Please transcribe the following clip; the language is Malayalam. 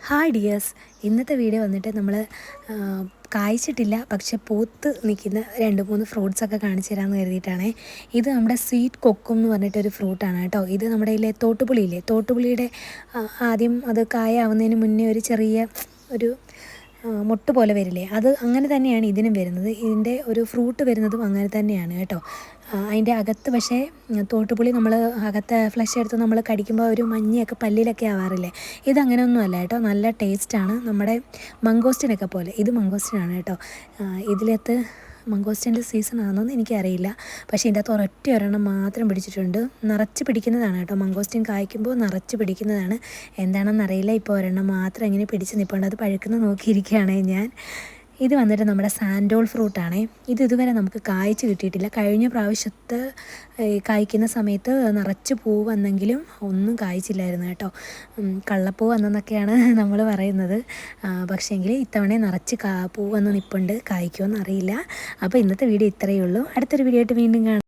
ഹായ് ഡിയേഴ്സ്, ഇന്നത്തെ വീഡിയോ വന്നിട്ട് നമ്മൾ കായ്ച്ചിട്ടില്ല പക്ഷെ പൂത്ത് നിൽക്കുന്ന 2-3 ഫ്രൂട്ട്സൊക്കെ കാണിച്ചു തരാമെന്ന് കരുതിയിട്ടാണ്. ഇത് നമ്മുടെ സ്വീറ്റ് കൊക്കും എന്ന് പറഞ്ഞിട്ടൊരു ഫ്രൂട്ടാണ് കേട്ടോ. ഇത് നമ്മുടെ ഇതിലെ തോട്ടുപുളിയുടെ ആദ്യം അത് കായാവുന്നതിന് മുന്നേ ഒരു ചെറിയ ഒരു മുട്ട് പോലെ വരില്ലേ, അത് അങ്ങനെ തന്നെയാണ് ഇതിനും വരുന്നത്. ഇതിൻ്റെ ഒരു ഫ്രൂട്ട് വരുന്നതും അങ്ങനെ തന്നെയാണ് കേട്ടോ. അതിൻ്റെ അകത്ത് പക്ഷേ തോട്ടുപുളി നമ്മൾ അകത്തെ ഫ്ലഷ് എടുത്ത് നമ്മൾ കടിക്കുമ്പോൾ ഒരു മഞ്ഞയൊക്കെ പല്ലിലൊക്കെ ആവാറില്ലേ, ഇതങ്ങനെയൊന്നും അല്ല കേട്ടോ. നല്ല ടേസ്റ്റാണ്, നമ്മുടെ മംഗോസ്റ്റിനൊക്കെ പോലെ. ഇത് മംഗോസ്റ്റിനാണ് കേട്ടോ. ഇതിലകത്ത് മംഗോസ്റ്റിൻ്റെ സീസൺ ആണെന്നൊന്നും എനിക്കറിയില്ല, പക്ഷേ ഇതിൻ്റെ അകത്ത് ഒരെണ്ണം മാത്രം പിടിച്ചിട്ടുണ്ട്. നിറച്ച് പിടിക്കുന്നതാണ് കേട്ടോ, മംഗോസ്റ്റിൻ കായ്ക്കുമ്പോൾ നിറച്ച് പിടിക്കുന്നതാണ്. എന്താണെന്നറിയില്ല, ഇപ്പോൾ ഒരെണ്ണം മാത്രം ഇങ്ങനെ പിടിച്ച് നിൽപ്പുണ്ട്. അത് പഴുക്കുന്ന നോക്കിയിരിക്കുകയാണ് ഞാൻ. ഇത് വന്നിട്ട് നമ്മുടെ സാൻഡോൾ ഫ്രൂട്ടാണ്. ഇത് ഇതുവരെ നമുക്ക് കായ്ച്ച് കിട്ടിയിട്ടില്ല. കഴിഞ്ഞ പ്രാവശ്യത്തെ കായ്ക്കുന്ന സമയത്ത് നിറച്ച് പൂ വന്നെങ്കിലും ഒന്നും കായ്ച്ചില്ലായിരുന്നു കേട്ടോ. കള്ളപ്പൂ വന്നെന്നൊക്കെയാണ് നമ്മൾ പറയുന്നത്. പക്ഷേങ്കിൽ ഇത്തവണ നിറച്ച് പൂ വന്ന് നിൽപ്പുണ്ട്. കായ്ക്കുമോ എന്നറിയില്ല. അപ്പോൾ ഇന്നത്തെ വീഡിയോ ഇത്രയേ ഉള്ളൂ. അടുത്തൊരു വീഡിയോ ആയിട്ട് വീണ്ടും കാണാം.